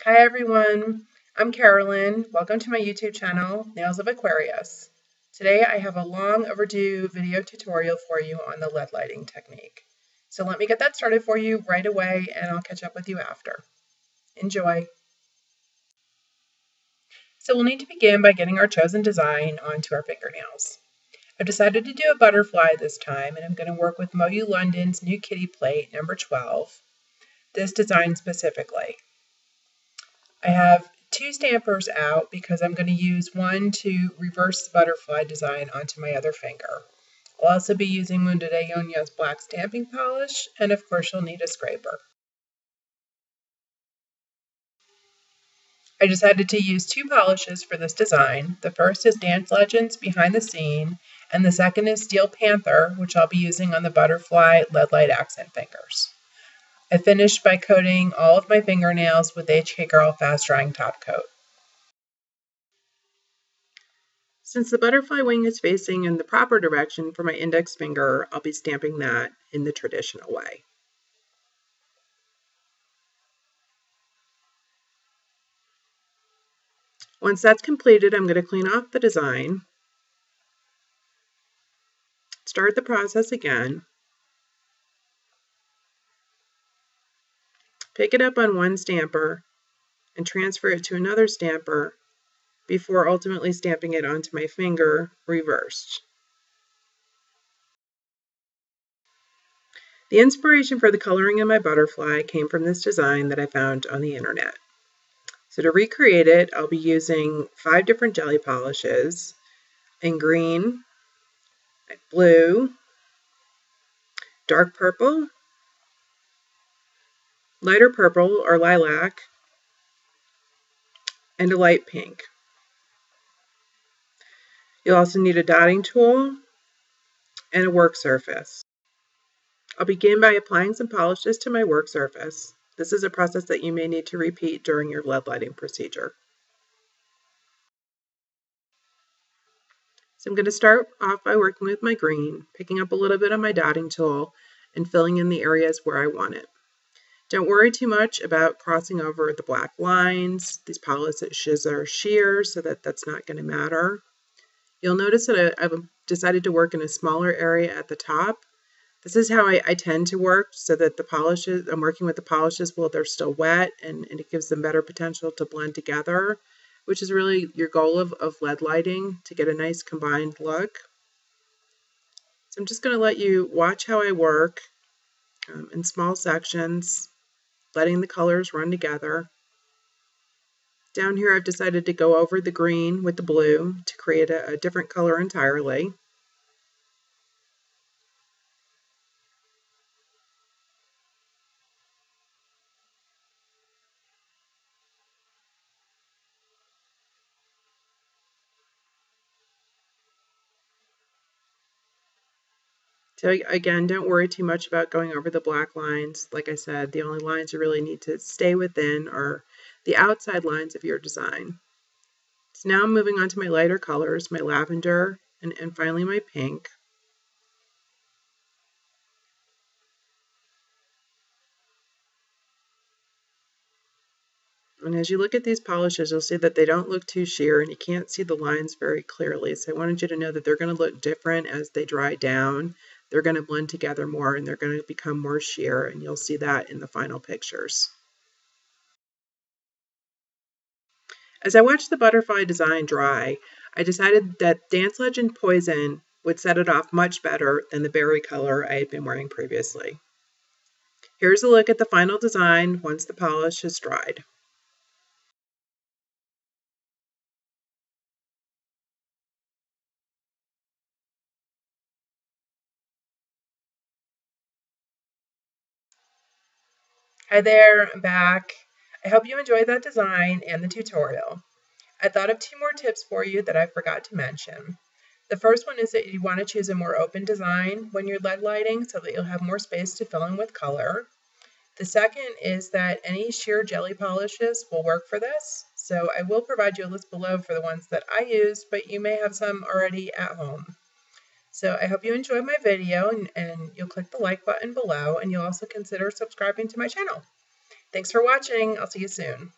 Hi everyone, I'm Carolyn. Welcome to my YouTube channel, Nails of Aquarius. Today I have a long overdue video tutorial for you on the lead lighting technique. So let me get that started for you right away and I'll catch up with you after. Enjoy! So we'll need to begin by getting our chosen design onto our fingernails. I've decided to do a butterfly this time and I'm going to work with MoYou London's new kitty plate number 12, this design specifically. I have two stampers out because I'm going to use one to reverse the butterfly design onto my other finger. I'll also be using Mundo de Unas black stamping polish, and of course you'll need a scraper. I decided to use two polishes for this design. The first is Dance Legends Behind the Scene, and the second is Steel Panther, which I'll be using on the butterfly LeadLight accent fingers. I finished by coating all of my fingernails with HK Girl Fast Drying Top Coat. Since the butterfly wing is facing in the proper direction for my index finger, I'll be stamping that in the traditional way. Once that's completed, I'm going to clean off the design, start the process again, pick it up on one stamper, and transfer it to another stamper before ultimately stamping it onto my finger reversed. The inspiration for the coloring in my butterfly came from this design that I found on the internet. So to recreate it, I'll be using 5 different jelly polishes in green, blue, dark purple, lighter purple or lilac, and a light pink. You'll also need a dotting tool and a work surface. I'll begin by applying some polishes to my work surface. This is a process that you may need to repeat during your lead lighting procedure. So I'm going to start off by working with my green, picking up a little bit on my dotting tool and filling in the areas where I want it. Don't worry too much about crossing over the black lines. These polishes are sheer, so that's not going to matter. You'll notice that I've decided to work in a smaller area at the top. This is how I tend to work, so that the polishes, I'm working with the polishes while they're still wet, and it gives them better potential to blend together, which is really your goal of lead lighting, to get a nice combined look. So I'm just going to let you watch how I work in small sections, letting the colors run together. Down here I've decided to go over the green with the blue to create a different color entirely. So again, don't worry too much about going over the black lines. Like I said, the only lines you really need to stay within are the outside lines of your design. So now I'm moving on to my lighter colors, my lavender, and finally my pink. And as you look at these polishes, you'll see that they don't look too sheer and you can't see the lines very clearly. So I wanted you to know that they're going to look different as they dry down. They're going to blend together more and they're going to become more sheer, and you'll see that in the final pictures. As I watched the butterfly design dry, I decided that Dance Legend Poison would set it off much better than the berry color I had been wearing previously. Here's a look at the final design once the polish has dried. Hi there, I'm back. I hope you enjoyed that design and the tutorial. I thought of 2 more tips for you that I forgot to mention. The first one is that you want to choose a more open design when you're lead lighting so that you'll have more space to fill in with color. The second is that any sheer jelly polishes will work for this, so I will provide you a list below for the ones that I used, but you may have some already at home. So I hope you enjoyed my video, and you'll click the like button below, and you'll also consider subscribing to my channel. Thanks for watching. I'll see you soon.